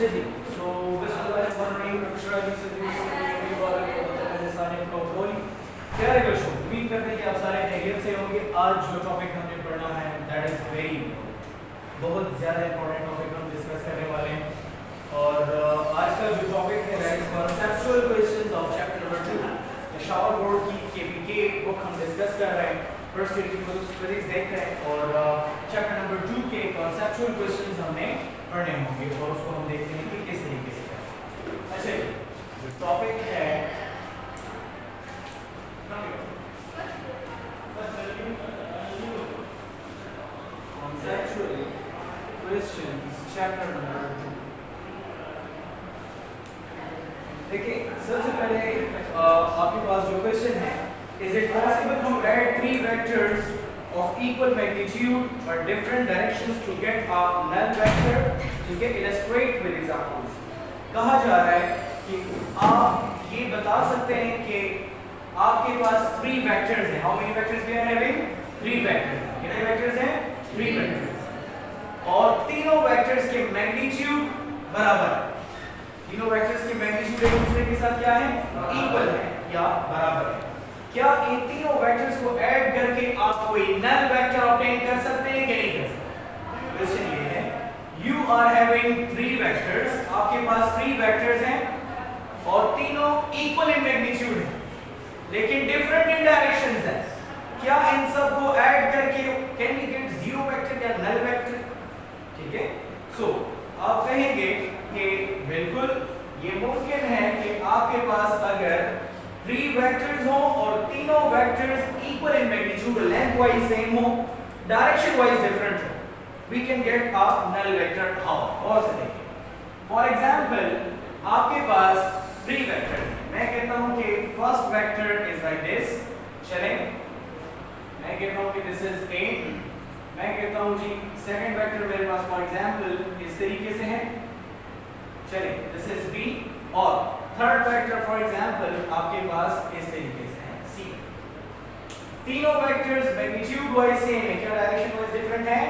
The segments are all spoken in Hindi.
अच्छा जी, so उम्मीद करते हैं कि आप सारे खैरियत से होंगे। आज जो टॉपिक हमने पढ़ना है दैट इज वेरी बहुत ज़्यादा इंपॉर्टेंट टॉपिक हम डिस्कस करने वाले हैं। और आज का जो टॉपिक है that is conceptual questions of chapter number 2 shower board की केपीके बुक हम डिस्कस कर रहे हैं। फर्स्ट ईयर की फिजिक्स देख रहे हैं और चैप्टर नंबर 2 के कॉन्सेप्चुअल क्वेश्चंस हमने पढ़ने होंगे और उसको हम देखते हैं कि किस तरीके से करें। अच्छा जो टॉपिक है conceptual questions chapter number 2। देखिए सबसे पहले आपके पास जो क्वेश्चन है, is it possible to add three vectors of equal magnitude but different directions to get a null vector? ठीक है, illustrate with examples। कहा जा रहा है कि आप ये बता सकते हैं कि आपके पास 3 वेक्टर्स हैं। How many vectors we are having? 3 vectors. कितने वेक्टर्स हैं? 3 वेक्टर्स। और तीनों वेक्टर्स के मैग्नीट्यूड बराबर है। तीनों वेक्टर्स के मैग्नीट्यूड एक दूसरे के साथ क्या है? इक्वल है या बराबर है। क्या इन तीनों वेक्टर्स को ऐड करके आप कोई नल वेक्टर ऑब्टेन कर सकते हैं कि नहीं कर सकते? क्वेश्चन ये है, यू आर हैविंग 3 वेक्टर्स, आपके पास 3 वेक्टर्स हैं और तीनों इक्वल इन मैग्नीट्यूड है लेकिन डिफरेंट इन डायरेक्शंस है। क्या इन सब को ऐड करके can we get zero vector या नल वेक्टर? ठीक है, सो आप कहेंगे कि बिल्कुल ये मुमकिन है कि आपके पास अगर 3 वेक्टर्स हो और तीनों vectors equal in magnitude, length wise same हो, डायरेक्शन वाइज डिफरेंट हो, we can get a null vector. How? और से देखिए, फॉर एग्जांपल आपके पास 3 वेक्टर्स, मैं कहता हूं कि first vector is like this. चलें, मैं कहता हूं कि दिस इज ए। मैं कहता हूं जी सेकंड वेक्टर मेरे पास फॉर एग्जांपल इस तरीके से है। चलिए, दिस इज बी। और थर्ड वेक्टर फॉर एग्जांपल आपके पास इस तरीके से है, सी। तीनों वेक्टर्स मैग्नीट्यूड वाइज सेम है, क्या डायरेक्शन वाइज डिफरेंट है?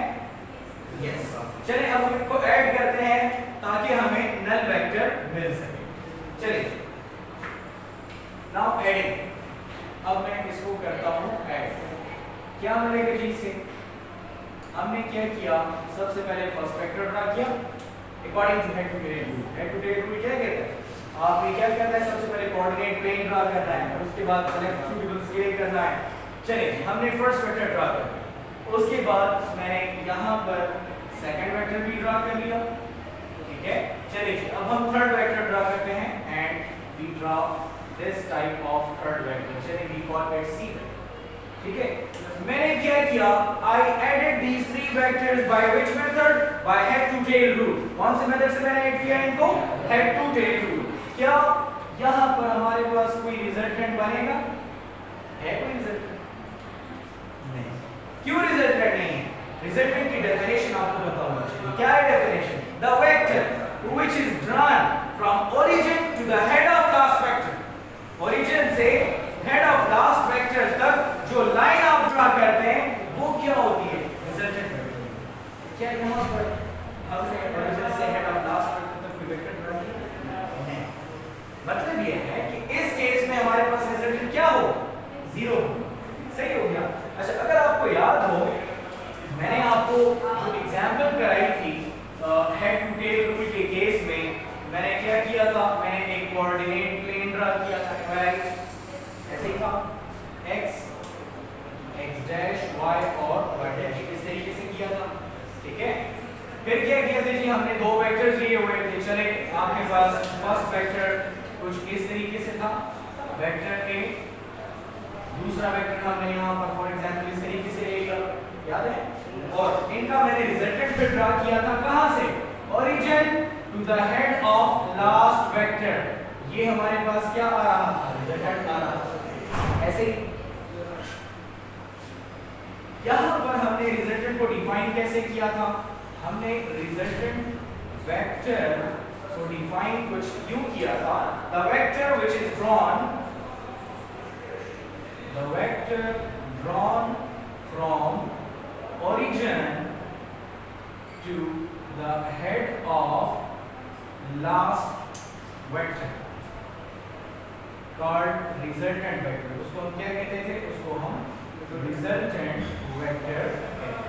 यस। चलिए अब हम इनको ऐड करते हैं ताकि हमें नल वेक्टर मिल सके। चलिए, नाउ एडिंग। अब मैं इसको करता हूं ऐड। क्या मिलेगा जी से? हमने क्या किया, सबसे पहले फर्स्ट वेक्टर ड्रा किया according to head to tail rule. Head to tail rule क्या कहता है? आपने क्या करना है, सबसे पहले कोऑर्डिनेट प्लेन ड्रा करना है और उसके बाद सेलेक्ट सूटेबल स्केल करना है। चलिए, हमने फर्स्ट वेक्टर ड्रा कर लिया, उसके बाद मैंने यहां पर सेकंड वेक्टर भी ड्रा कर लिया। ठीक है, चलिए अब हम थर्ड वेक्टर ड्रा करते हैं and we draw this type of third vector. चलिए, वी कॉल इट सी। ठीक है, मैंने क्या किया, I added these 3 vectors by which method? By head to tail rule। कौन से मेथड से मैंने ऐड किया इनको? head to tail rule। क्या यहां पर हमारे पास कोई रिजल्टेंट बनेगा? है कोई रिजल्टेंट? नहीं। क्यों रिजल्टेंट नहीं है? रिजल्टेंट की डेफिनेशन आपको बताऊंगा। क्या है definition? The vector which is drawn from origin to the head of last vector। origin से हेड ऑफ लास्ट वेक्टर तक जो लाइन आप ड्रा करते हैं वो क्या होती है? Resultant vector. क्या यहां पर हमने ओरिजिन से हेड ऑफ लास्ट वेक्टर तक कोई वेक्टर ड्रा किया? नहीं। मतलब ये है कि इस केस में हमारे पास रिजल्टेंट क्या हो? 0। सही हो गया। अच्छा, अगर आपको याद हो, मैंने आपको जो एग्जांपल कराई थी हेड टू टेल रूल के केस में, मैंने क्या किया था? मैंने एक कोऑर्डिनेट प्लेन ड्रा किया था, राइट? ऐसे ही था, x डैश y और y डैश इस तरीके से किया था। ठीक है, फिर क्या किया था जी, हमने 2 वेक्टर्स लिए हुए थे। चले, आपके पास फर्स्ट वेक्टर कुछ इस तरीके से था, वेक्टर a। दूसरा वेक्टर हमने यहां पर फॉर एग्जांपल इस तरीके से ले लिया, याद है? और इनका मैंने रिजल्टेंट फिर ड्रा किया था कहां से? Origin to the head of last vector. ये हमारे पास क्या आ रहा था? रिजल्टेंट आ रहा था। ऐसे यहां पर हमने रिजल्टेंट को डिफाइन कैसे किया था? हमने रिजल्टेंट वेक्टर को डिफाइन कुछ यूं किया था, the vector which is drawn from origin to the head of last vector called resultant vector, उसको हम क्या कहते थे, उसको हम रिजल्टेंट वेक्टर कहते हैं।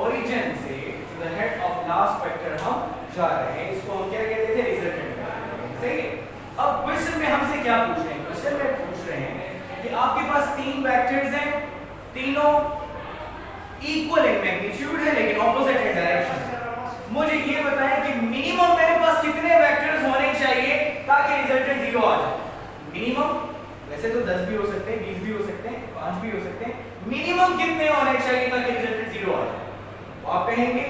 ओरिजिन से to the head of last vector हम जा रहे हैं, इसको हम क्या कहते थे, रिजल्टेंट वेक्टर। सही है। अब क्वेश्चन में हमसे क्या पूछ रहे हैं, क्वेश्चन में पूछ रहे हैं कि आपके पास तीन वेक्टर्स हैं, तीनों इक्वल इन मैग्नीट्यूड है लेकिन ऑपोजिट इन डायरेक्शन। मुझे ये बताएं कि मिनिमम मेरे पास कितने वेक्टर्स होने चाहिए ताकि रिजल्टेंट 0 आ जाए। मिनिमम वैसे तो 10 भी हो सकते हैं, 20 भी हो सकते हैं, 5 भी हो सकते हैं, मिनिमम कितने होने चाहिए ताकि रिजल्टेंट 0 आ जाए। तो आप कहेंगे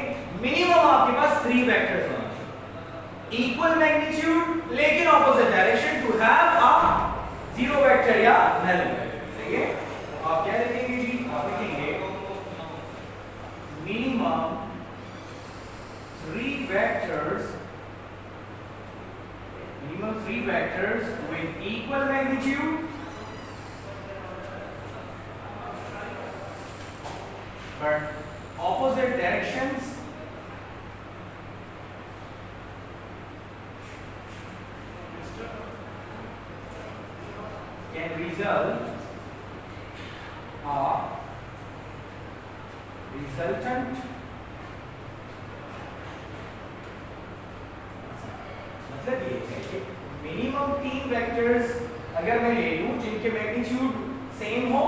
मिनिमम आपके पास 3 वेक्टर्स होने चाहिए, इक्वल मैग्नीट्यूड लेकिन opposite direction to have a 0 vector या नल वेक्टर। सही है। तो आप क्या लिखेंगे जी, आप लिखेंगे minimum 3 vectors with equal magnitude but opposite directions can result a resultant. मतलब ये है कि मिनिमम 3 वेक्टर्स अगर मैं ले लूं जिनके मैग्नीट्यूड सेम हो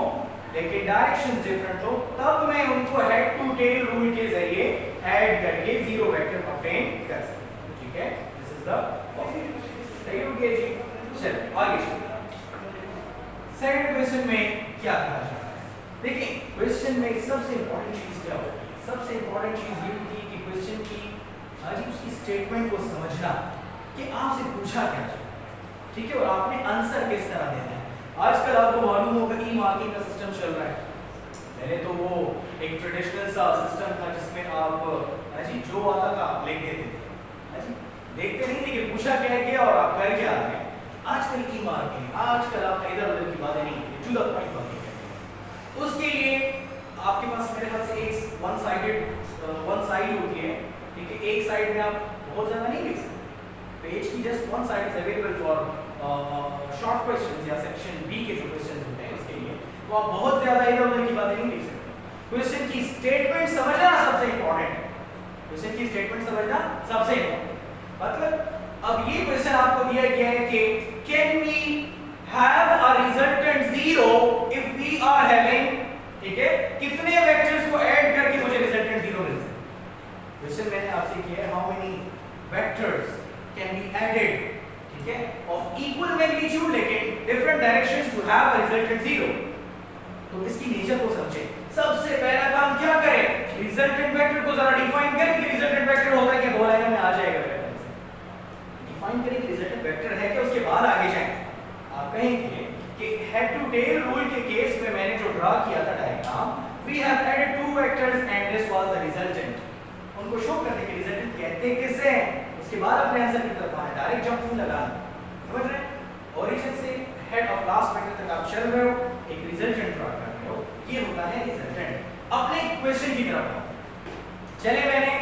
लेकिन डायरेक्शंस डिफरेंट हो, तब मैं उनको हेड टू टेल रूल के जरिए ऐड करके 0 वेक्टर ऑब्टेन कर सकता हूं। ठीक है, दिस इज द फॉर्मूला। सही हो गया जी। चलिए आगे चलते। सेकंड क्वेश्चन में क्या कहा जाता है, देखिए क्वेश्चन में सबसे इंपॉर्टेंट चीज क्या होती है, सबसे इंपॉर्टेंट चीज ये होती है कि क्वेश्चन की उसकी स्टेटमेंट को समझना कि आपसे पूछा क्या जाए। ठीक है, और आपने आंसर किस तरह देना है। आजकल आपको मालूम होगा ई मार्किंग का सिस्टम चल रहा है। पहले तो वो एक ट्रेडिशनल सा सिस्टम था जिसमें आप जो आता था आप लिख देते थे, देखते नहीं थे कि पूछा क्या गया और आप कर क्या आ गए। आजकल ई मार्किंग, आजकल आप इधर उधर की बातें नहीं, टू द पॉइंट बातें। उसके लिए आपके पास मेरे ख्याल से एक वन साइड होती है। ठीक है, एक साइड में आप बहुत ज्यादा नहीं लिख सकते, पेज की just one side is available for short questions या सेक्शन बी के जो क्वेश्चंस होते हैं उसके लिए, तो आप बहुत ज्यादा इधर उधर की बातें नहीं लिख सकते। क्वेश्चन की स्टेटमेंट समझना सबसे इंपॉर्टेंट है, क्वेश्चन की स्टेटमेंट समझना सबसे इंपॉर्टेंट। मतलब अब ये क्वेश्चन आपको दिया गया है कि can we have a resultant 0 if we are having, ठीक है, कितने वेक्टर्स को ऐड करके मुझे रिजल्टेंट 0 मिल सकता है। क्वेश्चन मैंने आपसे किया है how many vectors can be added, ठीक है, ऑफ इक्वल मैग्नीट्यूड लेकिन different directions to have a resultant 0। तो इसकी नेचर को समझें। सबसे पहला काम क्या करें, रिजल्टेंट वेक्टर को जरा डिफाइन करें कि रिजल्टेंट वेक्टर होता है क्या, दो लाइनों में आ जाएगा। डिफाइन करें कि रिजल्टेंट वेक्टर है क्या, उसके बाद आगे जाएं। आप कहेंगे कि हेड टू टेल रूल के केस में मैंने जो ड्रा किया था diagram, we have added 2 vectors and this was the resultant. उनको शो करने के रिजल्टेंट कहते किसे हैं, उसके बाद अपने आंसर की तरफ आए, डायरेक्ट जंप नहीं लगाना। समझ रहे हैं, ओरिजिन से हेड ऑफ लास्ट वेक्टर तक आप चल रहे हो, एक रिजल्टेंट ड्रा कर रहे हो, ये होता है रिजल्टेंट। अपने क्वेश्चन की तरफ चले, मैंने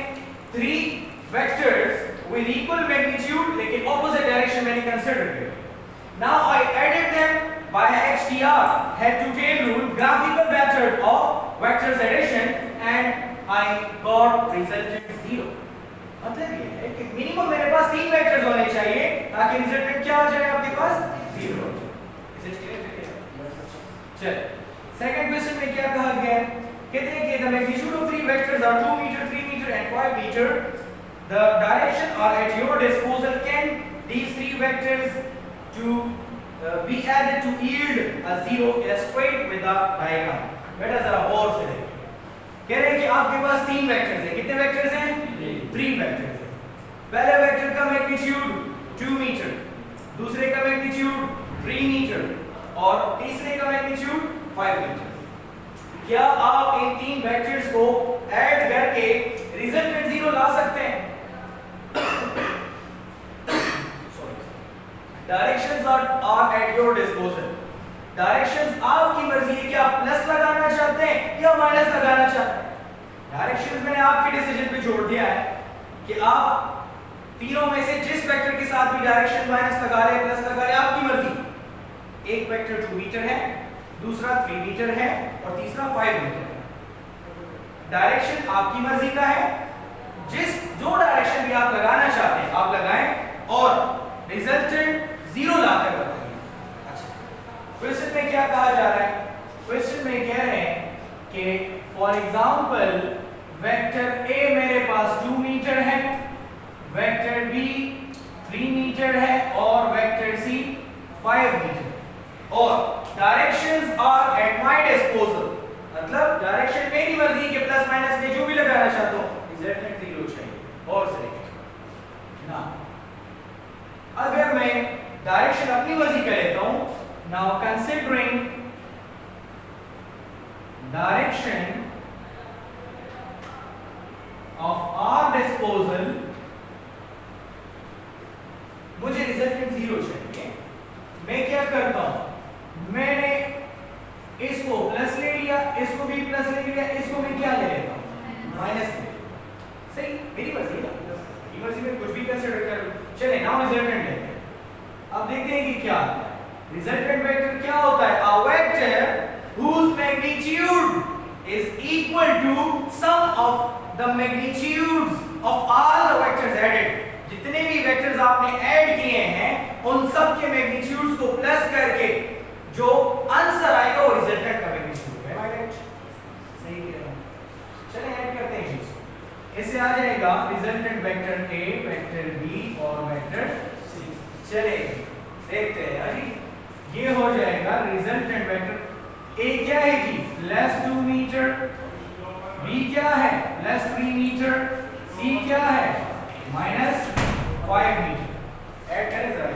3 वेक्टर्स विद इक्वल मैग्नीट्यूड लेकिन ऑपोजिट डायरेक्शन मैंने कंसीडर किया। Now I added them by HTR, head to tail rule, graphical method of vectors addition, and I got resultant 0। मतलब ये है कि मिनिमम मेरे पास 3 वेक्टर्स होने चाहिए ताकि रिजल्टेंट क्या आ जाए आपके पास 0 हो जाए। इसे क्लियर है? चल सेकंड क्वेश्चन में क्या कहा गया है, कहते हैं कि the magnitude of 3 vectors are 2 meter, 3 meter and 5 meter. The direction are at your disposal. Can these 3 vectors to be added to yield a 0 illustrate with the diagram। बेटा जरा और से देखिए, कह रहे हैं कि आपके पास 3 वेक्टर्स हैं। कितने वेक्टर्स हैं? 3 वेक्टर्स हैं। पहले वेक्टर का मैग्नीट्यूड 2 मीटर, दूसरे का मैग्नीट्यूड 3 मीटर और तीसरे का मैग्नीट्यूड 5 मीटर। क्या आप इन 3 वेक्टर्स को ऐड करके रिजल्टेंट 0 ला सकते हैं? Directions are at your disposal। Directions आपकी मर्जी है कि आप प्लस लगाना चाहते हैं या माइनस लगाना चाहते हैं। डायरेक्शंस मैंने आपके डिसीजन पे छोड़ दिया है कि आप तीनों में से जिस वेक्टर के साथ भी डायरेक्शन माइनस लगा ले प्लस लगा ले आपकी मर्जी। एक वेक्टर 2 मीटर है, दूसरा 3 मीटर है और तीसरा 5 मीटर है। डायरेक्शन आपकी मर्जी का है, जो डायरेक्शन भी आप लगाना चाहते हैं आप लगाएं और रिजल्टेंट 0 लाकर बताइए। अच्छा, क्वेश्चन में क्या कहा जा रहा है? क्वेश्चन में कह रहे हैं कि फॉर एग्जांपल वेक्टर ए मेरे पास 2 मीटर है, वेक्टर बी 3 मीटर है और वेक्टर सी 5 मीटर और directions are at my disposal. मतलब डायरेक्शन मेरी मर्जी के प्लस माइनस में जो भी लगाना चाहता हूं रिजल्टेंट 0 चाहिए और सही ना। अगर मैं डायरेक्शन अपनी मर्जी का लेता हूं, now considering direction of our disposal, मुझे रिजल्टेंट 0 चाहिए। मैं क्या करता हूं, मैंने इसको प्लस ले लिया, इसको भी प्लस ले लिया, इसको मैं क्या ले लेता हूं माइनस ले। सही, मेरी मर्जी है, मेरी मर्जी में कुछ भी कंसीडर कर लूं। चलिए नाउ रिजल्टेंट लेते हैं। अब देखते हैं कि क्या आता है। रिजल्टेंट वेक्टर क्या होता है? A vector whose magnitude is equal to sum of the magnitudes of all the vectors added। जितने भी वेक्टर्स आपने ऐड किए हैं उन सब के मैग्नीट्यूड्स को प्लस करके जो आंसर आएगा वो रिजल्टेंट का मैग्नीट्यूड है। राइट, सही कह रहा हूं। चलिए ऐड करते हैं इसको। इससे आ जाएगा resultant vector A, vector B और वेक्टर सी। चलिए देखते हैं। अभी ये हो जाएगा रिजल्टेंट वेक्टर। ए क्या है जी? प्लस 2 मीटर, बी क्या है? प्लस 3 मीटर, सी क्या है? Minus 5 metre. ऐड करें जरा,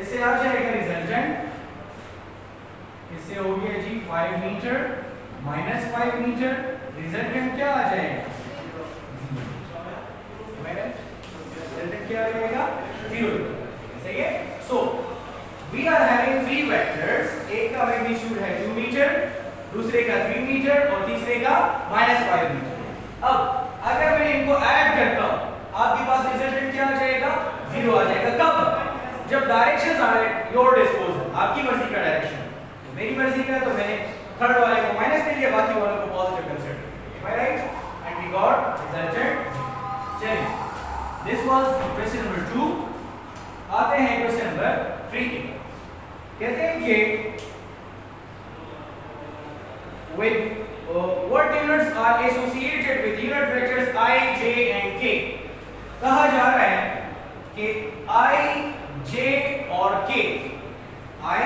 इससे आ जाएगा रिजल्टेंट, इससे हो गया जी 5 मीटर माइनस 5 मीटर, रिजल्टेंट क्या आ जाएगा? रिजल्टेंट क्या आ जाएगा? 0। सही है। So we are having 3 vectors, एक का मैग्नीट्यूड है 2 मीटर, दूसरे का 3 मीटर और तीसरे का माइनस 5 मीटर। अब अगर मैं इनको ऐड करता हूं आपके पास रिजल्टेंट क्या आ जाएगा? 0 आ जाएगा। कब? जब directions are at your disposal, आपकी मर्जी का डायरेक्शन। तो मेरी मर्जी का तो मैंने थर्ड वाले को माइनस ले लिया, बाकी वालों को पॉजिटिव कंसीडर किया। Right, and we got resultant. चलिए, दिस वाज क्वेश्चन नंबर 2। आते हैं क्वेश्चन नंबर 3 के। कहते हैं कि with what units are associated with unit vectors I, J and K। कहा जा रहा है कि I, J और K, I,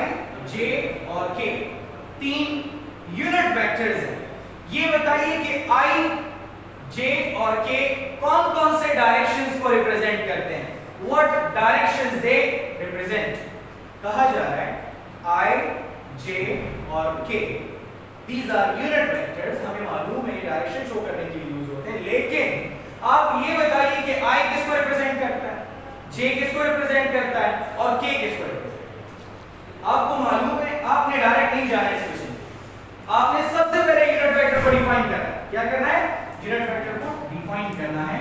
J और K 3 यूनिट वेक्टर्स हैं। ये बताइए कि I, J और K कौन कौन से डायरेक्शंस को रिप्रेजेंट करते हैं? What directions they represent? कहा जा रहा है I, J और K these are unit vectors। हमें मालूम है डायरेक्शन शो करने के लिए यूज होते हैं, लेकिन आप ये बताइए कि I किसको रिप्रेजेंट करता है, J किसको रिप्रेजेंट करता है और K किसको रिप्रेजेंट करता है? आपको मालूम है, आपने डायरेक्ट नहीं जाना इस क्वेश्चन में। आपने सबसे पहले यूनिट वेक्टर को डिफाइन करना है। क्या करना है? यूनिट वेक्टर को डिफाइन करना है।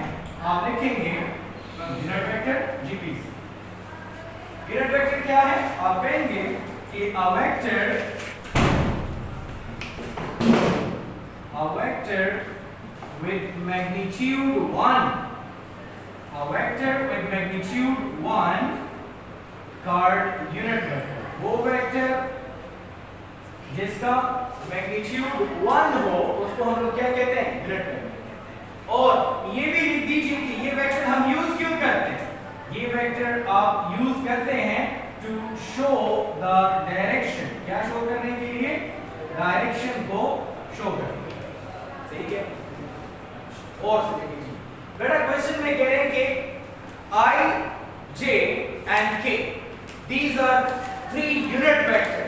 आप लिखेंगे unit vector ji please. Unit vector क्या है? आप कहेंगे कि a vector with magnitude 1, a vector with magnitude 1 called unit vector। वो वेक्टर जिसका मैग्नीट्यूड 1 हो उसको हम लोग क्या कहते हैं? Unit vector. और ये भी लिख दीजिए कि ये वेक्टर हम यूज क्यों करते हैं। ये वेक्टर आप यूज करते हैं टू शो द डायरेक्शन। क्या शो करने के लिए? डायरेक्शन को शो करने के लिए। ठीक है। और से देखिए बेटा, क्वेश्चन में कह रहे हैं कि I, J and K these are 3 unit vector.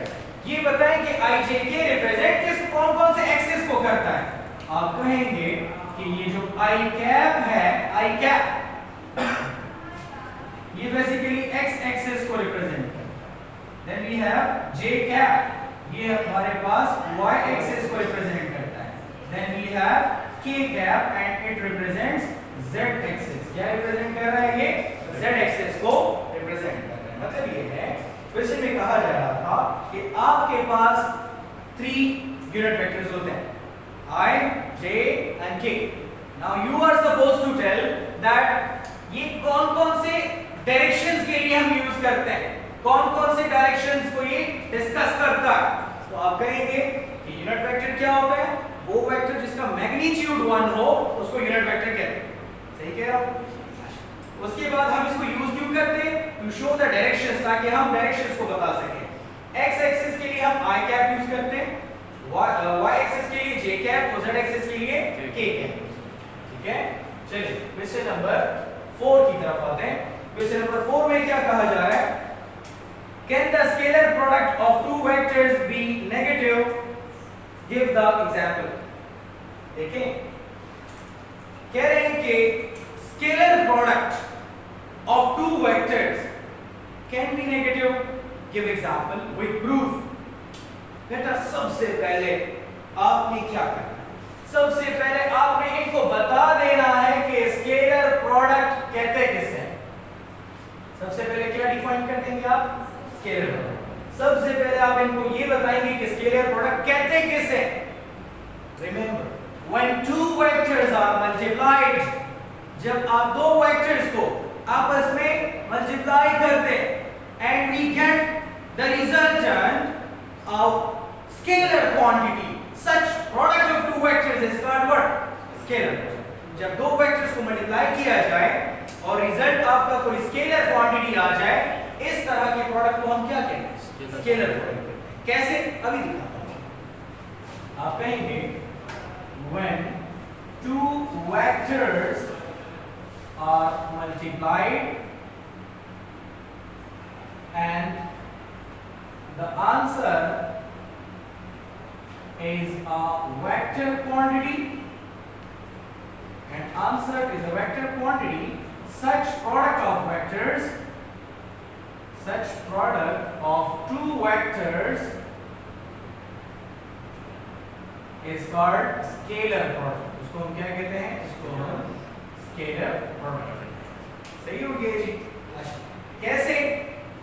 ये बताएं कि I, J, K रिप्रेजेंट किस कौन कौन से एक्सिस को करता है। आप कहेंगे कि ये जो I कैप है, I कैप ये बेसिकली x एक्सिस को रिप्रेजेंट करता है। Then we have J cap, ये हमारे पास y एक्सिस को रिप्रेजेंट करता है। Then we have K cap and it represents z axis क्या रिप्रेजेंट कर रहा है, ये z एक्सिस को रिप्रेजेंट कर रहा है। मतलब ये है क्वेश्चन में कहा जा रहा था कि आपके पास 3 यूनिट वेक्टर्स होते हैं I, J and K. Now you are supposed to tell that ये कौन-कौन से डायरेक्शंस के लिए हम यूज करते हैं, कौन-कौन से डायरेक्शंस को ये डिस्कस करता है। तो आप कहेंगे कि यूनिट वेक्टर क्या होता है, वो वेक्टर जिसका मैग्नीट्यूड 1 हो उसको यूनिट वेक्टर कहते हैं। सही कह रहा हूं। उसके बाद हम इसको यूज क्यों करते हैं, टू शो द डायरेक्शंस, ताकि हम डायरेक्शंस को बता सकें। एक्स एक्सिस के लिए हम आई कैप यूज करते हैं, वाई एक्सिस के लिए जे कैप और जेड एक्सिस के लिए के कैप। ठीक है, चलिए क्वेश्चन नंबर 4 की तरफ आते हैं। क्वेश्चन नंबर 4 में क्या कहा जा रहा है, can the scalar product of two vectors be negative, give the example। देखिए कह रहे हैं कि scalar product of two vectors can be negative, give example with proof। बेटा सबसे पहले आपने क्या करना है, सबसे पहले आपने इनको बता देना है कि स्केलर प्रोडक्ट कहते किसे हैं। सबसे पहले क्या डिफाइन कर देंगे आप, स्केलर प्रोडक्ट। सबसे पहले आप इनको ये बताएंगे कि स्केलर प्रोडक्ट कहते किसे हैं। Remember when two vectors are multiplied, जब आप दो वेक्टर्स को आपस में मल्टीप्लाई करते and we get the resultant of scalar quantity, such product of two vectors is called what, scalar। जब दो वेक्टर्स को मल्टीप्लाई किया जाए और रिजल्ट आपका कोई स्केलर क्वांटिटी आ जाए, इस तरह के प्रोडक्ट को हम क्या कहते हैं, स्केलर प्रोडक्ट। कैसे, अभी दिखाता हूं। आप कहेंगे when two vectors are multiplied and the answer is a vector quantity, and answer is a vector quantity, such product of vectors, such product of two vectors is called scalar product। इसको हम क्या कहते हैं, इसको हम scalar product। सही हो गया जी। कैसे,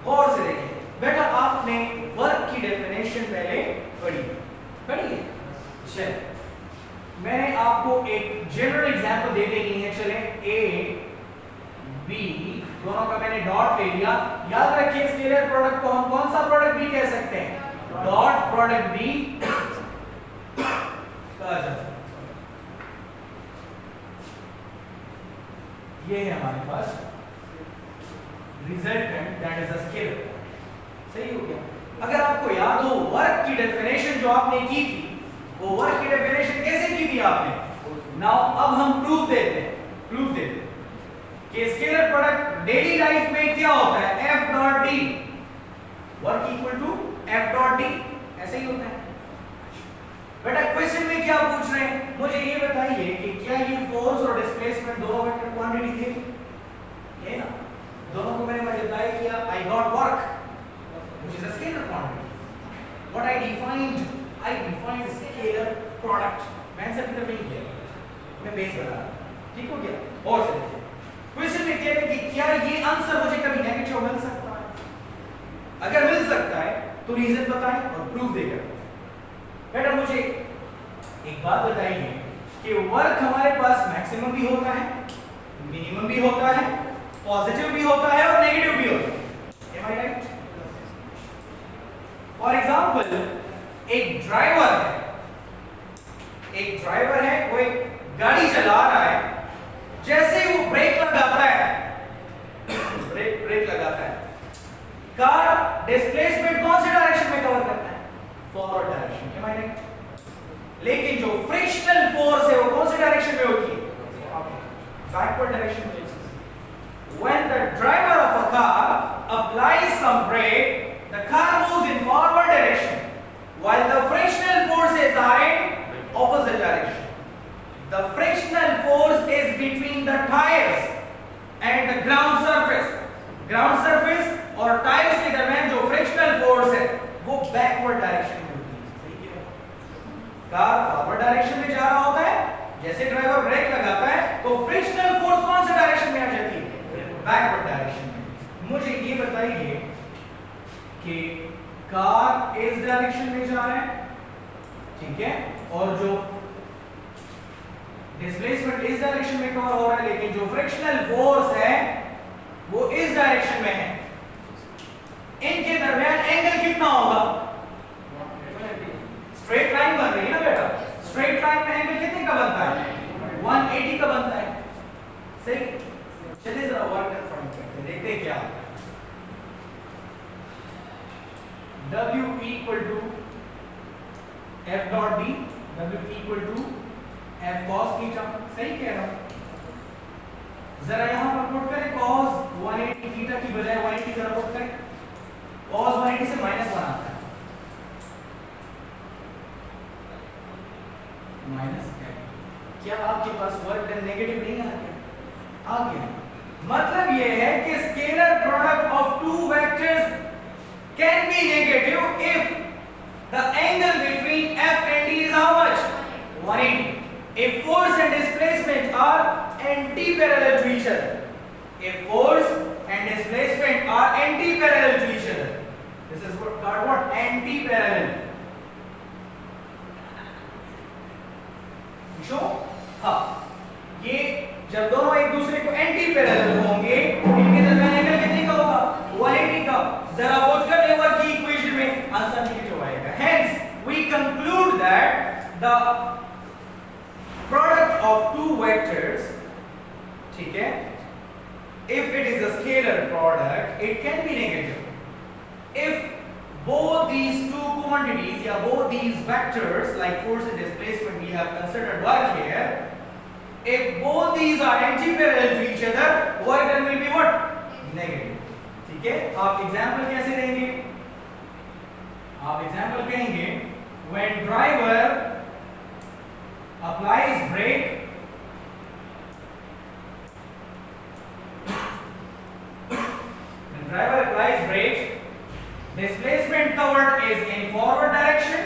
गौर से देखिए बेटा, आपने वर्क की डेफिनेशन पहले पढ़ी है। चलिए मैंने आपको एक जनरल एग्जांपल दे देनी है। चले ए बी दोनों का मैंने डॉट ले लिया। याद रखिए स्केलर प्रोडक्ट को हम कौन सा प्रोडक्ट भी कह सकते हैं, डॉट प्रोडक्ट भी कहा जा सकता है। ये है हमारे पास resultant, that is a scalar. सही हो गया। अगर आपको याद हो वर्क की डेफिनेशन जो आपने की थी, वो वर्क की डेफिनेशन कैसे की थी आपने। नाउ अब हम प्रूफ देते हैं कि स्केलर प्रोडक्ट डेली लाइफ में क्या होता है, F dot D, work equal to F dot D, ऐसे ही होता है। बेटा क्वेश्चन में क्या पूछ रहे हैं, मुझे ये बताइए कि क्या ये फोर्स और डिस्प्लेसमेंट दोनों वेक्टर क्वांटिटी थे, है ना। दोनों को मैंने मल्टीप्लाई किया, I got work which is a scalar quantity. What I defined scalar product। मैंने सब इधर नहीं किया, मैं बेस बता रहा हूं। ठीक हो गया। और से देखिए क्वेश्चन में कह रहे हैं कि क्या ये आंसर मुझे कभी नेगेटिव मिल सकता है, अगर मिल सकता है तो रीजन बताएं और प्रूफ देकर। बेटा मुझे एक बात बताइए कि वर्क हमारे पास मैक्सिमम भी होता है, मिनिमम भी होता है, पॉजिटिव भी होता है और नेगेटिव भी होता है। Am I right? For example एक ड्राइवर है, वो एक गाड़ी चला रहा है, जैसे ही वो ब्रेक लगाता है, कार डिस्प्लेसमेंट कौन से डायरेक्शन में कवर करता है, forward direction. Am I right? लेकिन जो फ्रिक्शनल फोर्स है वो कौन से डायरेक्शन में होती है, बैकवर्ड डायरेक्शन में। When the driver of a car applies some brake, the car moves in forward direction while the frictional forces are in opposite direction। The frictional force is between the tires and the ground surface। ground surface और टायर्स के दरमियान जो फ्रिक्शनल फोर्स है वो बैकवर्ड डायरेक्शन में होती है। सही है। कार फॉरवर्ड डायरेक्शन में जा रहा होता है, जैसे ड्राइवर ब्रेक लगाता है तो फ्रिक्शनल डायरेक्शन में जा रहा है, ठीक है, और जो डिस्प्लेसमेंट इस डायरेक्शन में कवर हो रहा है, लेकिन जो फ्रिक्शनल फोर्स है वो इस डायरेक्शन में है। इनके दरमियान एंगल कितना होगा? स्ट्रेट लाइन बन रही है ना बेटा, स्ट्रेट लाइन में एंगल कितने का बनता है? 180 का बनता है। सही, चलिए जरा वर्क फाइंड करते हैं, देखते हैं क्या होता है। W equal to F dot D, W equal to F cos theta, सही कह रहा हूं। जरा यहां पर पुट करें cos 180 थीटा की बजाय 180 जरा पुट करें, cos 180 से -1 आता है, माइनस है। क्या आपके पास वर्क डन नेगेटिव नहीं आ गया? आ गया। मतलब ये है कि scalar product of two vectors can be negative if the angle between F and D is how much? 180. If force and displacement are anti-parallel to each other. If force and displacement are anti-parallel to each other. This is called what? Anti-parallel. Sure? हाँ, ये जब दोनों एक दूसरे को एंटी-पैरेलल होंगे, इनके दरमियान एंगल कितने का होगा? 180 का। जरा पुट कर लेवर की इक्वेशन में, आंसर नेगेटिव आएगा। Hence, we conclude that the product of two vectors, ठीक है, if it is a scalar product, it can be negative. If both these two quantities, yeah, both these vectors like force and displacement we have considered work here, if both these are anti-parallel to each other, work done will be what? Negative. ठीक है, आप एग्जाम्पल कैसे देंगे? आप एग्जाम्पल कहेंगे when driver applies brake when driver applies brake, displacement covered is in forward direction,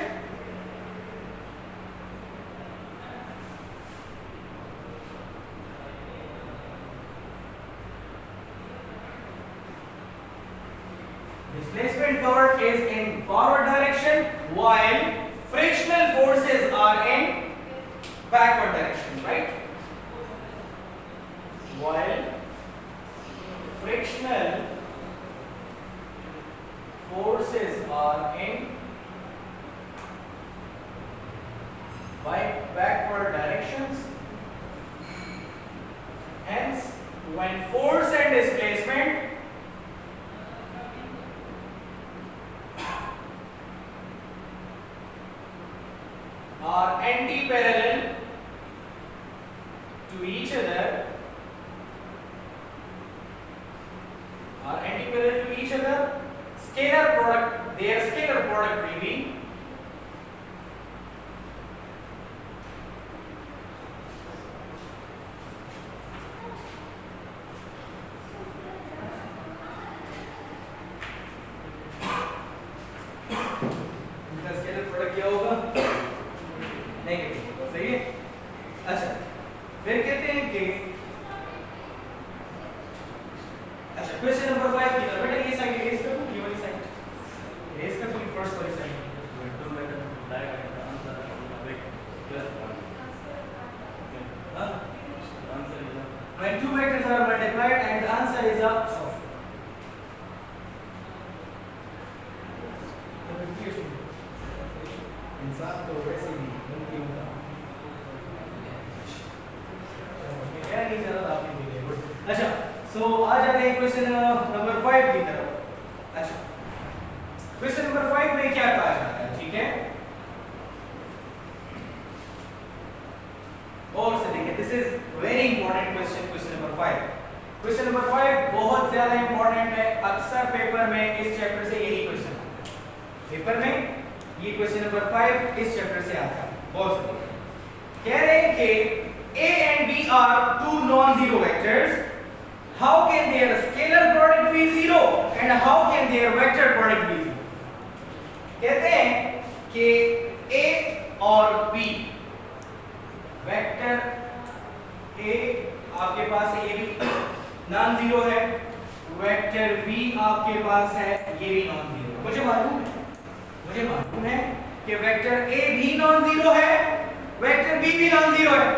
displacement covered is in forward direction while frictional forces are in backward direction, right? While frictional forces are in backward directions, hence when force and displacement are anti-parallel to each other, scalar product, their scalar product will be इनका स्केलर प्रोडक्ट क्या होगा? नेगेटिव। सही है। अच्छा, फिर कहते हैं कि अच्छा क्वेश्चन नंबर 5 की तरफ बेटा, ये साइड रेस कर दूं, ये वाली साइड रेस कर दूं, फर्स्ट वाली साइड तो मैं डायरेक्ट आंसर प्लस हाँ answer is when two vectors are multiplied and the answer is a इंसान तो वैसे ही मुमकिन होता क्या नहीं चल रहा आपने भी गुड। अच्छा, सो आ जाते हैं क्वेश्चन नंबर 5 की तरफ। अच्छा, क्वेश्चन नंबर 5 में क्या कहा जाता है? ठीक है, और से देखिए, this is very important question, question number 5। Question number 5 बहुत ज्यादा इंपॉर्टेंट है, अक्सर पेपर में इस चैप्टर से यही क्वेश्चन आता है। पेपर में ये क्वेश्चन नंबर 5 इस चैप्टर से आता है। बहुत कह रहे हैं कि A and B are two non-zero vectors. How can their scalar product be zero and how can their vector product be zero? कहते हैं कि A और B वेक्टर A आपके पास है, ये भी नॉन जीरो है, वेक्टर B आपके पास है, ये भी नॉन जीरो। मुझे मालूम है मुझे मालूम है कि वेक्टर A भी नॉन जीरो है, वेक्टर B भी नॉन जीरो है।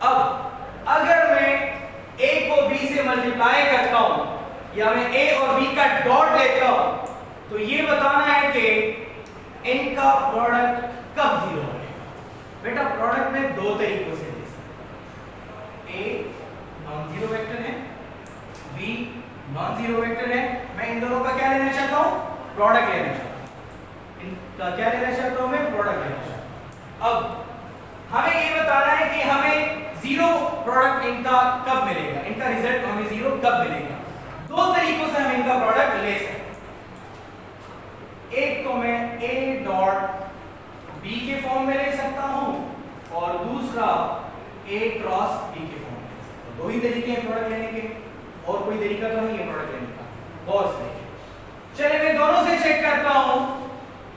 अब अगर मैं A को B से मल्टीप्लाई करता हूं या मैं A और B का डॉट लेता हूं तो ये बताना है कि इनका प्रोडक्ट कब जीरो बनेगा। बेटा प्रोडक्ट में दो तरीकों से ले सकते हैं, A नॉन जीरो वेक्टर है, B नॉन जीरो वेक्टर है। मैं इन दोनों का क्या लेना चाहता हूं? प्रोडक्ट लेना चाहता हूं। इनका क्या लेना चाहता हूं? मैं प्रोडक्ट लेना चाहता हूं। अब हमें ये बताना है कि हमें जीरो प्रोडक्ट इनका कब मिलेगा, इनका रिजल्ट हमें जीरो कब मिलेगा। दो तरीकों से हम इनका प्रोडक्ट ले सकते हैं। एक तो मैं A डॉट B के फॉर्म में ले सकता हूं और दूसरा A क्रॉस B के फॉर्म में ले सकता हूं। दो ही तरीके हैं प्रोडक्ट लेने के, और कोई तरीका तो नहीं है प्रोडक्ट लेने का। गौर से देखिए, चलिए मैं दोनों से चेक करता हूं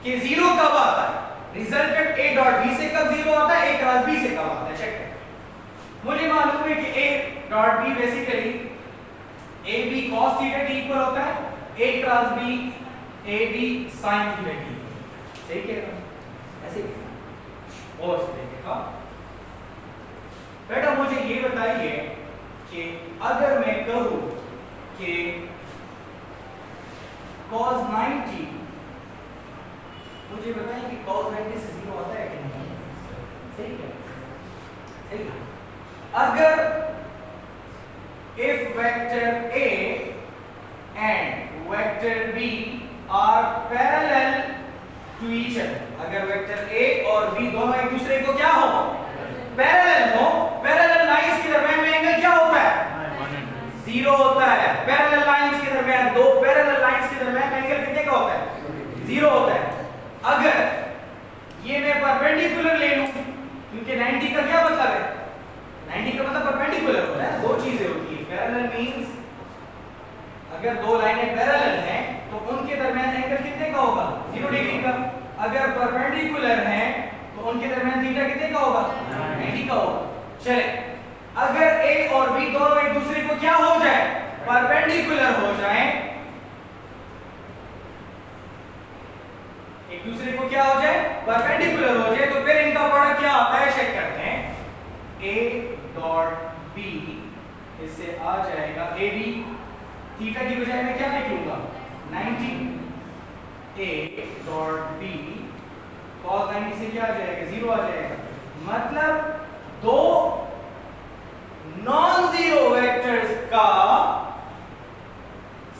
कि जीरो कब आता है, रिजल्टेंट A डॉट B से कब जीरो आता है, A क्रॉस B से कब आता है। चेक करें। मुझे मालूम है कि A dot B basically AB cos theta के इक्वल होता है, A cross B AB sin theta के इक्वल। सही कह रहा हूं? ऐसे ही और से देखिएगा। बेटा मुझे ये बताइए कि अगर मैं कहूं कि cos 90, मुझे बताइए कि cos 90 से जीरो आता है कि नहीं? सही है, सही है। अगर if vector A and vector B are parallel to each other, अगर वेक्टर A और B दोनों एक दूसरे को क्या हो? पैरेलल हो। पैरेलल लाइंस के दरमियान में एंगल क्या होता है? जीरो होता है। पैरेलल लाइंस के दरमियान, दो पैरेलल लाइंस के दरमियान एंगल कितने का होता है? जीरो होता है। अगर ये मैं परपेंडिकुलर ले लूं, क्योंकि 90 का क्या मतलब है? 90 का मतलब परपेंडिकुलर होता है। दो चीजें होती है, पैरेलल मींस अगर दो लाइनें पैरेलल हैं तो उनके दरमियान एंगल कितने का होगा? 0 डिग्री का। अगर परपेंडिकुलर हैं तो उनके दरमियान थीटा कितने का होगा? 90 का होगा। चले, अगर A और B दोनों एक दूसरे को क्या हो जाए? परपेंडिकुलर हो जाए, एक दूसरे को क्या हो जाए? परपेंडिकुलर हो जाए, तो फिर इनका प्रोडक्ट क्या आता है? चेक करते हैं। A डॉट B इससे आ जाएगा AB, थीटा की बजाय मैं क्या लिख लूंगा? 90। A डॉट B cos 90 से क्या आ जाएगा? जीरो आ जाएगा। मतलब दो नॉन जीरो वेक्टर्स का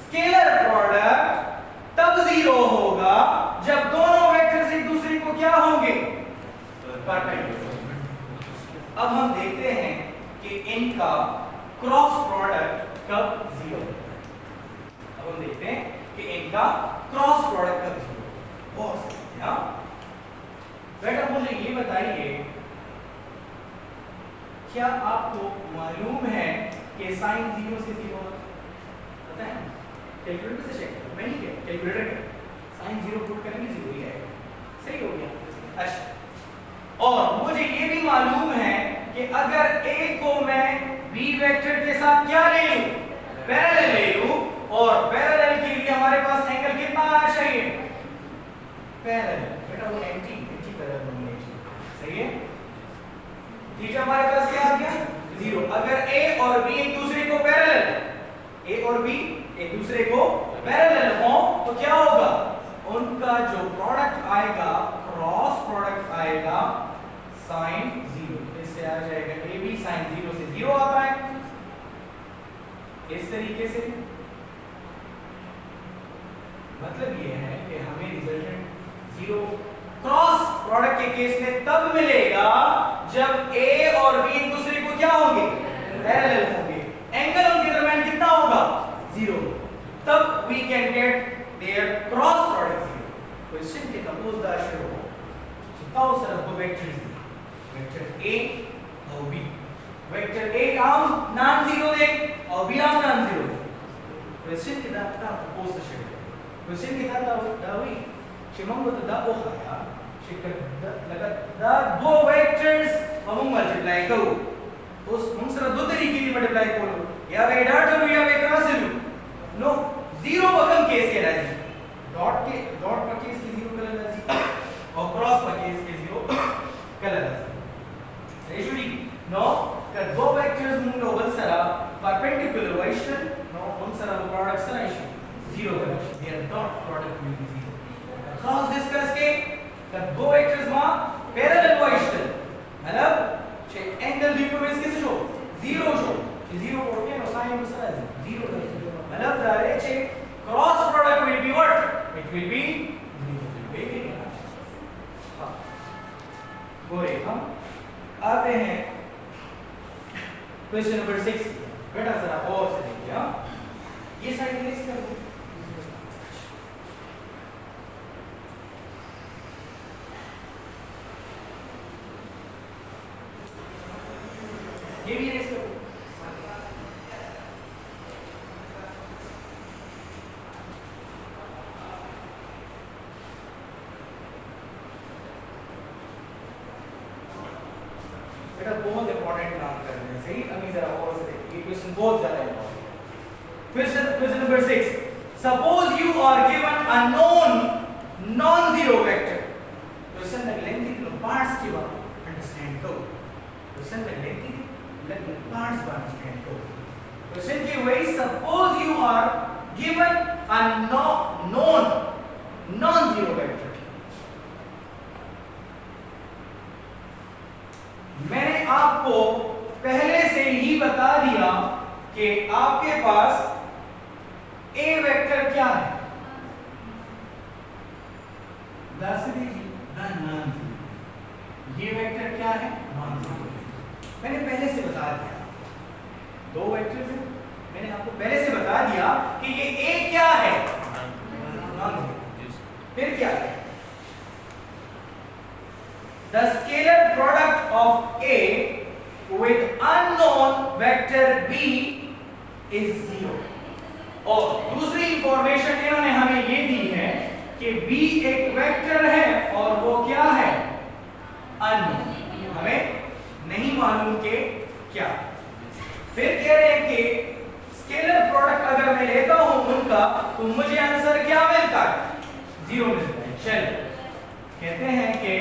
स्केलर प्रोडक्ट तब जीरो होगा जब दोनों वेक्टर्स एक दूसरे को क्या होंगे? परपेंडिकुलर। अब हम देखते हैं कि इनका क्रॉस प्रोडक्ट कब जीरो होगा। अब हम देखते हैं कि इनका क्रॉस प्रोडक्ट कब जीरो होगा। बहुत सही। हाँ बेटा मुझे ये बताइए, क्या आपको मालूम है कि साइन 0 से 0 पता है? कैलकुलेटर से चेक करो, मैं नहीं किया, कैलकुलेटर का साइन 0 पुट करेंगे 0 ही आएगा। सही हो गया। अच्छा, और मुझे ये भी मालूम है कि अगर A को मैं B वेक्टर के साथ क्या ले लूं? पैरेलल ले लूं, और पैरेलल के लिए हमारे पास एंगल कितना आना चाहिए? पैरेलल। बेटा वो एंटी पैरेलल होना चाहिए। सही है। थीटा हमारे पास क्या आ गया? 0। अगर A और B एक दूसरे को पैरेलल, A और B एक दूसरे को पैरेलल हो तो क्या होगा? उनका जो प्रोडक्ट आएगा, क्रॉस प्रोडक्ट आएगा sin 0। इससे आ जाएगा AB sin 0 से 0 आता है। इस तरीके से मतलब ये है कि हमें रिजल्टेंट 0 क्रॉस प्रोडक्ट के केस में तब मिलेगा जब A और B एक दूसरे को क्या होंगे? पैरेलल होंगे। एंगल उनके दरमियान कितना होगा? 0। तब we can get their cross product 0. Question के सपोज दैट शो बताओ सर आपको वेक्टर्स वेक्टर A और B, वेक्टर A आम नॉन जीरो दे और B आम नॉन जीरो दे। क्वेश्चन के दाता सपोज द शेड क्वेश्चन के दाता दावी शिमंग तो दा ओ खाया शिकर लगा दा दो वेक्टर्स हम मल्टीप्लाई करो उस हम सर दो तरीके की मल्टीप्लाई करो, या वे डॉट करो या वे क्रॉस लो। नो जीरो बकम केस के राजी डॉट का केस की जीरो कलर दो वेक्टर्स ಮುಂದೆ ಒಂದಸಲ perpendicular ವೈಶಲ್ ನಾವು ಒಂದಸಲ ಪ್ರಾಡಕ್ಟ್ ಸಲೈಶನ್ 0 correction they are dot product will be 0 cross discuss के दो वेक्टर्स में पैरेलल वैशल मतलब छे एंगल डिफरेंस कैसे शो 0 शो 0 कोटे नो साइन मसला 0 मतलब डायरेक्ट छे cross product will be what it will be 0 हां गोरे हम आते हैं क्वेश्चन नंबर 6 बेटा जरा और से देखिए हां ये साइड इरेज कर दो ये भी इरेज कर दो बेटा बहुत इंपॉर्टेंट काम कर रहे हैं सही अभी जरा और से देखिए ये क्वेश्चन बहुत ज्यादा important question number 6 suppose you are given a known non zero vector question में लेंथी पार्ट्स की बात अंडरस्टैंड करो क्वेश्चन में लेंथी पार्ट्स बात अंडरस्टैंड करो क्वेश्चन की वही suppose you are given a non non zero vector मैंने आपको पहले से ही बता दिया कि आपके पास ए वेक्टर क्या है दस दीजिए नॉन जीरो ये वेक्टर क्या है नॉन जीरो मैंने पहले से बता दिया दो वेक्टर्स हैं मैंने आपको पहले से बता दिया कि ये ए क्या है नॉन जीरो फिर क्या है The scalar product of A with unknown vector B is 0. और दूसरी इंफॉर्मेशन इन्होंने हमें ये दी है कि B एक वेक्टर है और वो क्या है unknown हमें नहीं मालूम कि क्या फिर कह रहे हैं कि स्केलर प्रोडक्ट अगर मैं लेता हूं उनका तो मुझे आंसर क्या मिलता है 0 मिलता है चलिए कहते हैं कि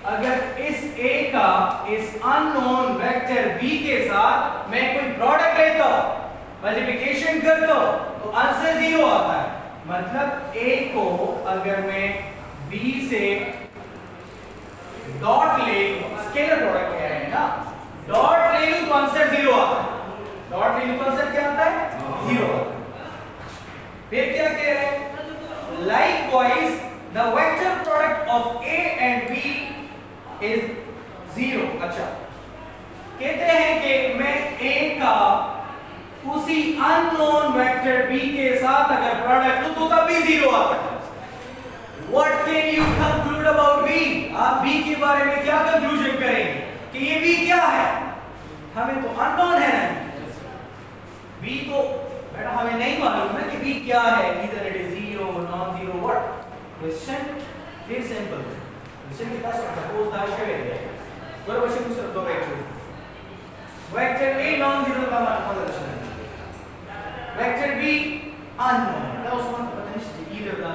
अगर इस A का इस अननोन वेक्टर B के साथ मैं कोई प्रोडक्ट लेता हूं मल्टीप्लिकेशन करता हूं तो आंसर 0 आता है मतलब A को अगर मैं B से डॉट ले स्केलर प्रोडक्ट कह रहे हैं ना डॉट ले लूं तो आंसर 0 आता है डॉट ले लूं तो आंसर क्या आता है 0 फिर क्या कह रहे हैं likewise the vector product of A and B is 0 अच्छा कहते हैं कि मैं A का उसी अननोन वेक्टर B के साथ अगर प्रोडक्ट लूं तो तब भी 0 आता है What can you conclude about B आप B के बारे में क्या कंक्लूजन करेंगे कि ये B क्या है हमें तो अननोन है ना B तो बेटा हमें नहीं मालूम है कि B क्या है either it is 0 non zero what question very simple question के पास सपोज दाशे है बरोबर से कुछ दो वेक्टर A नॉन जीरो का मान पता चला वेक्टर B अननोन ना उसको पता नहीं either the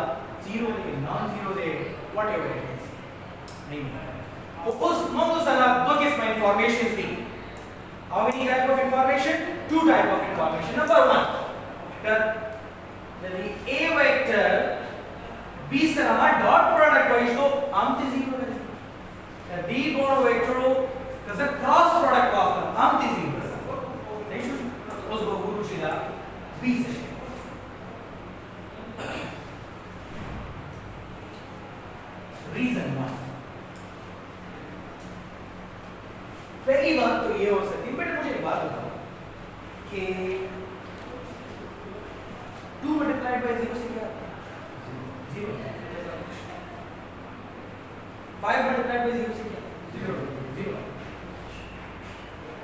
0 they non zero they whatever it is नहीं तो उस नॉन सारा दो किस्म इंफॉर्मेशन थी how many type of information two type of information number 1 the A vector B Sarma dot product wise तो आमते 0 है दी दोनों वेक्टरों का क्रॉस प्रोडक्ट वापस आमते 0 है नहीं शो उस बहुगुरु शिला B से रीजन 1 पहली बात तो ये हो सकती है बेटा मुझे एक बात बताओ कि 2 मल्टीप्लाइड बाय 0 से क्या 0 5 मल्टीप्लाइड बाय 0 से क्या 0 0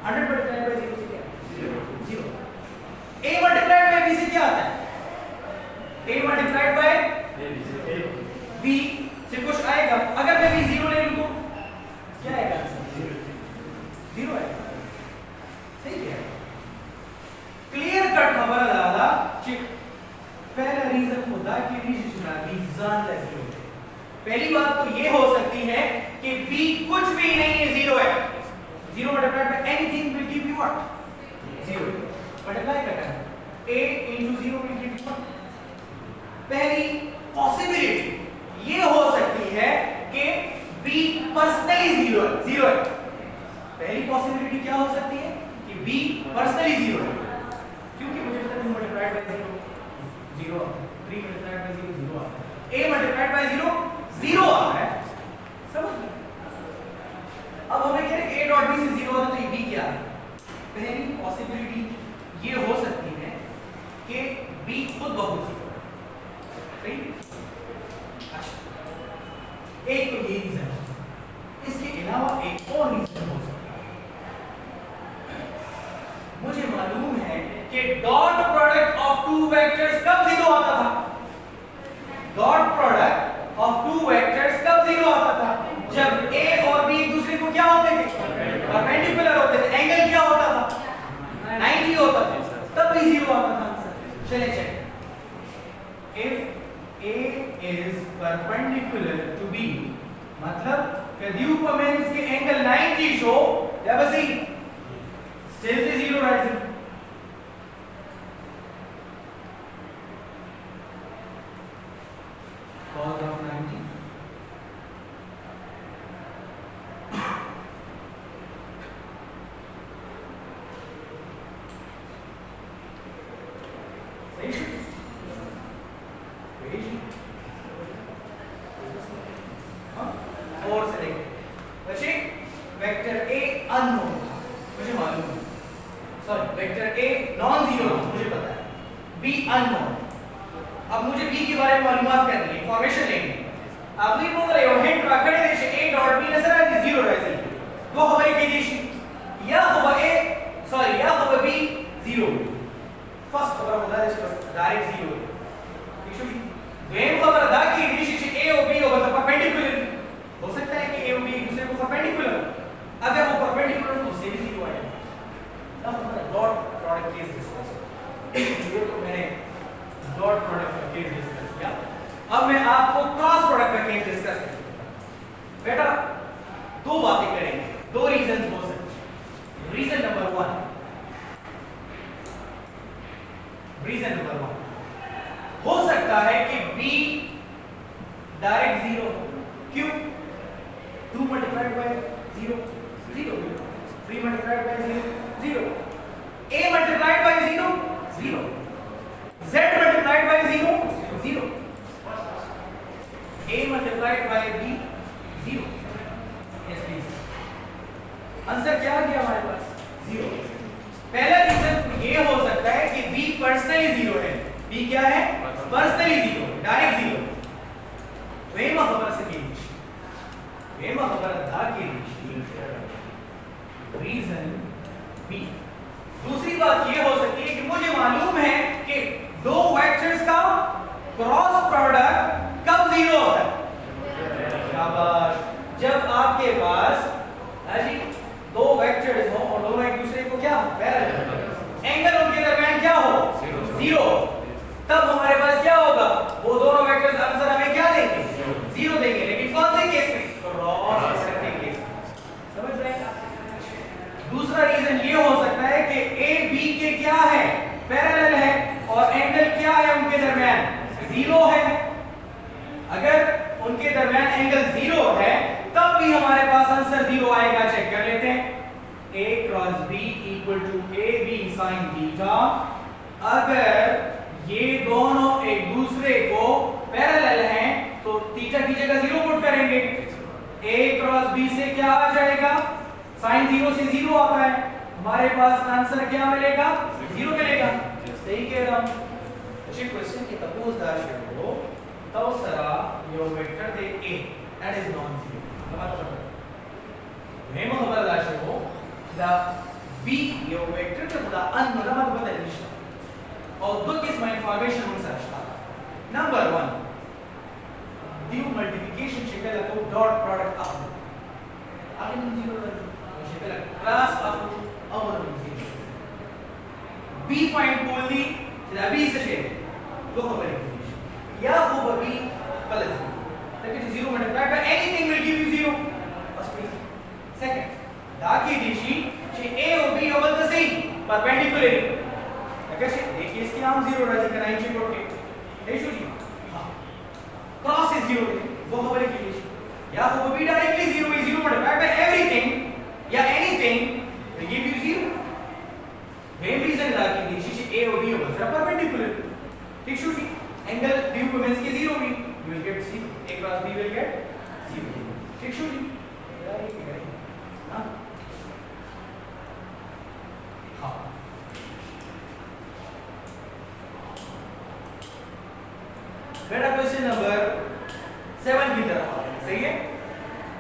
100 मल्टीप्लाइड बाय 0 से क्या 0 0 a मल्टीप्लाइड बाय b से क्या आता है a मल्टीप्लाइड बाय b से कुछ आएगा अगर मैं b 0 ले लूं तो क्या आएगा आंसर 0 आएगा सही है क्लियर कट खबर दादा पहला रीजन होता है कि पहली बात तो ये हो सकती है कि b कुछ भी नहीं है 0 है 0 multiplied by anything will give you not 0 multiply करना है a into 0 will give you 1। पहली पॉसिबिलिटी ये हो सकती है कि b पर्सनली 0 है। पहली पॉसिबिलिटी क्या हो सकती है कि b पर्सनली 0 है, क्योंकि मुझे पता है 2 मल्टीप्लाइड बाय 0 आता है, 3 मल्टीप्लाइड बाय 0 आता है, a मल्टीप्लाइड बाय 0 आता है। समझ गए? अब हमें क्या है a डॉट b से 0 आता है, तो ये b क्या है? पहली पॉसिबिलिटी ये हो सकती है कि b खुद बहुत 0 है। सही? अच्छा, एक तो ये रीजन है, इसके अलावा एक और रीजन हो सकता है। मुझे मालूम है कि dot product of two vectors कब 0 आता था? Dot product of two vectors कब 0 आता था? जब a और b एक दूसरे को क्या होते थे? परपेंडिकुलर होते थे। एंगल क्या होता था? 90 होता था, तब भी 0 आता था आंसर। चलिए check. If a is perpendicular to b, मतलब कद्यूपमेंस के एंगल 90 शो, या बस ही still the 0 rising। cos of 90 सही और से देखिए बच्चे, वेक्टर a अननोन था मुझे मालूम है, sorry vector a non zero था मुझे पता है, b अननोन। अब मुझे b के बारे में मालूमात करनी है, इंफॉर्मेशन लेनी है। अब भी बोल रहे हो हिंट रखने देशे a डॉट b नजर आती 0 रहती है, तो हमारी के देशी या होगा a सॉरी या होगा b 0। फर्स्ट खबर होता है इसका डायरेक्ट 0 ठीक है। वेम खबर दा की देशे a और b होगा तो परपेंडिकुलर हो सकता है कि a और b एक दूसरे को परपेंडिकुलर, अगर वो परपेंडिकुलर तो से भी 0 आएगा। अब हमारा डॉट प्रोडक्ट केस डिस्कस, ये तो मैंने डॉट प्रोडक्ट का केस डिस्कस किया। अब मैं आपको क्रॉस प्रोडक्ट का केस डिस्कस करूंगा। बेटा दो बातें करेंगे, दो रीजंस हो सकते हैं। रीजन नंबर 1 हो सकता है कि b डायरेक्ट 0 क्यों? 2 multiplied by 0 0, 3 multiplied by 0 0, a multiplied by 0 0, z multiplied by 0 0, a multiplied by b 0। Yes please, answer क्या आ गया हमारे पास? 0। पहला रीजन ये हो सकता है कि b पर्सनली 0 है। b क्या है? Personally 0, direct 0। वेम खबर से बीच वेम खबर दा के रीजन बी। दूसरी बात ये हो सकती है कि मुझे मालूम है कि दो वेक्टर्स का क्रॉस प्रोडक्ट कब 0 होता है? शाबाश, जब आपके पास जी दो वेक्टर्स हो और दोनों एक दूसरे को क्या पैरेलल, एंगल उनके दरमियान क्या हो 0, तब हमारे पास क्या होगा? वो दोनों वेक्टर्स आंसर हमें क्या देंगे? 0 देंगे। लेकिन कौन से केस में? क्रॉस प्रोडक्ट के केस में। समझ रहे हैं? दूसरा रीजन ये हो सकता है कि a b के क्या है? पैरेलल है, और एंगल क्या है उनके दरमियान? 0 है। अगर उनके दरमियान एंगल 0 है तब भी हमारे पास आंसर 0 आएगा। चेक कर लेते हैं। a cross b equal to ab sin theta. अगर ये दोनों एक दूसरे को पैरेलल हैं तो थीटा की जगह 0 पुट करेंगे। a क्रॉस b से क्या आ जाएगा? sin 0 से 0 आता है, हमारे पास आंसर क्या मिलेगा? 0 मिलेगा। सही कह रहा हूं? अच्छे क्वेश्चन की तपोज दाशे हो तो सरा यो वेक्टर दे a that is non zero। मैं खबर दाशे हो द b यो वेक्टर का द अनमत बदल निशा और दो किस्म इंफॉर्मेशन उनसे रखता। नंबर 1 ड्यू मल्टीप्लिकेशन शक्ल को डॉट प्रोडक्ट ऑफ आगे हम 0 शक्ल क्लास ऑफ और 0 b फाइंड बोलनी द b से छे दो खबर है या हो b प्लस ताकि 0 multiply by anything will give you 0 first case. Second दा की दिशा a और b over the same perpendicularly कैसे देखिए इसके नाम 0 राइजिंग का 90 करके देखो जी हां क्रॉस इज 0 वो हमारे के लिए या वो भी directly 0 is 0 multiplied by everything या anything will give you 0 main reason है कि दिस ए और बी होगा जरा परपेंडिकुलर ठीक शू जी एंगल ड्यू टू मींस की 0 भी you will get 0 a cross b will get 0 ठीक शू जी हां हां बेटा क्वेश्चन नंबर 7 की तरफ सही है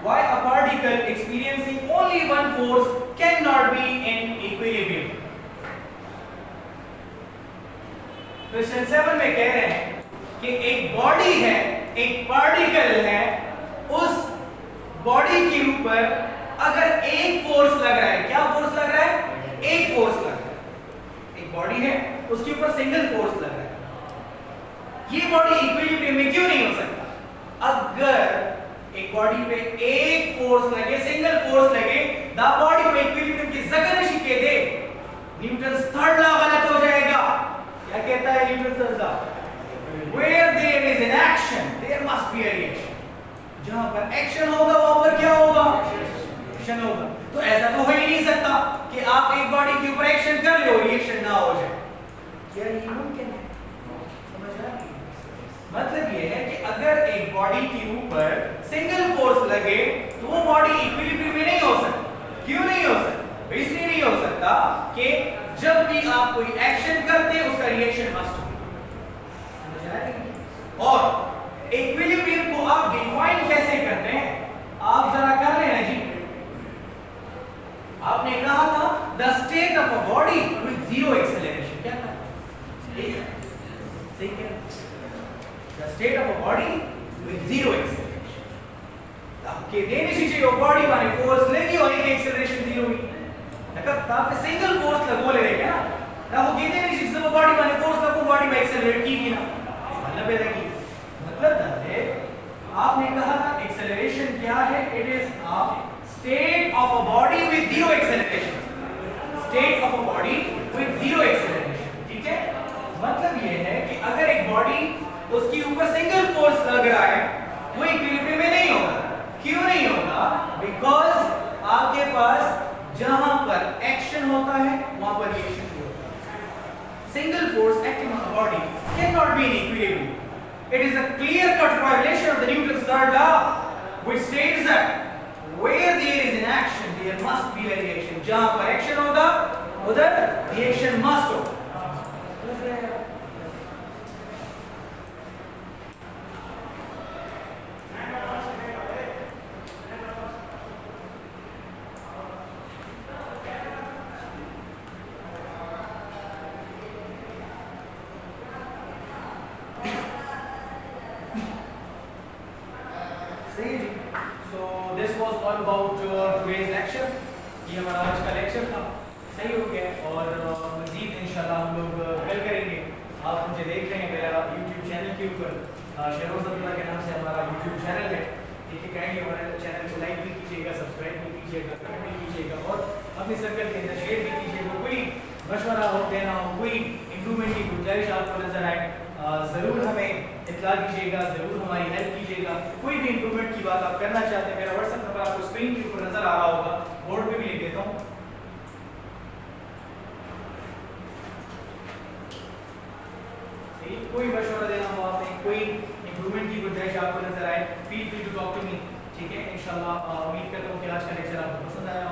why a particle experiencing only one force cannot be in equilibrium question 7 में कह रहे हैं कि एक बॉडी है एक पार्टिकल है उस बॉडी के ऊपर अगर एक फोर्स लग रहा है क्या फोर्स लग रहा है एक फोर्स लग रहा है एक बॉडी है उसके ऊपर सिंगल फोर्स लग रहा है ये बॉडी इक्विलिब्रियम में क्यों नहीं हो सकता अगर एक बॉडी पे एक फोर्स लगे सिंगल फोर्स लगे द बॉडी पे इक्विलिब्रियम की जगह नशी के दे न्यूटन्स थर्ड लॉ गलत हो जाएगा क्या कहता है Newton's third law where there is an action there must be a reaction जहां पर एक्शन होगा वहां पर क्या होगा एक्शन होगा तो ऐसा तो हो ही नहीं सकता कि आप एक बॉडी के ऊपर एक्शन कर लो रिएक्शन ना हो जाए क्या ये मुमकिन है समझ रहे हैं मतलब ये है कि अगर एक बॉडी के ऊपर सिंगल फोर्स लगे तो वो बॉडी इक्विलिब्रियम में नहीं हो सकती क्यों नहीं हो सकता इसलिए नहीं हो सकता कि जब भी आप कोई एक्शन करते हैं उसका रिएक्शन मस्ट हो समझ रहे हैं और इक्विलिब्रियम को आप डिफाइन कैसे करते हैं आप जरा कर लेना जी आपने कहा था the state of a body with zero acceleration क्या था सही क्या the state of a body with zero acceleration आपके देने से जो बॉडी माने फोर्स लेगी और एक एक्सेलरेशन जीरो हुई मतलब आप सिंगल फोर्स लगो ले रहे हैं ना वो कहते नहीं जिससे वो बॉडी माने फोर्स लगो बॉडी में एक्सेलरेट की ना मतलब है कि मतलब है आपने कहा था एक्सेलरेशन क्या है it is a state of a body with zero acceleration state of a body with zero acceleration ठीक है मतलब ये है कि अगर एक बॉडी उसके ऊपर सिंगल फोर्स लग रहा है वो इक्विलिब्रियम में नहीं होगा क्यों नहीं होगा बिकॉज़ आपके पास जहां पर एक्शन होता है वहां पर रिएक्शन भी होता है single force acting on the body can not be in equilibrium it is a clear cut violation of the Newton's third law which states that where there is an action there must be a reaction जहां पर एक्शन होगा उधर रिएक्शन मस्ट होगा कोई मशवरा देना हो आपने कोई इंप्रूवमेंट की गुंजाइश आपको नजर आए feel free to talk to me ठीक है इंशाल्लाह उम्मीद करता हूं कि आज का लेक्चर आपको पसंद आया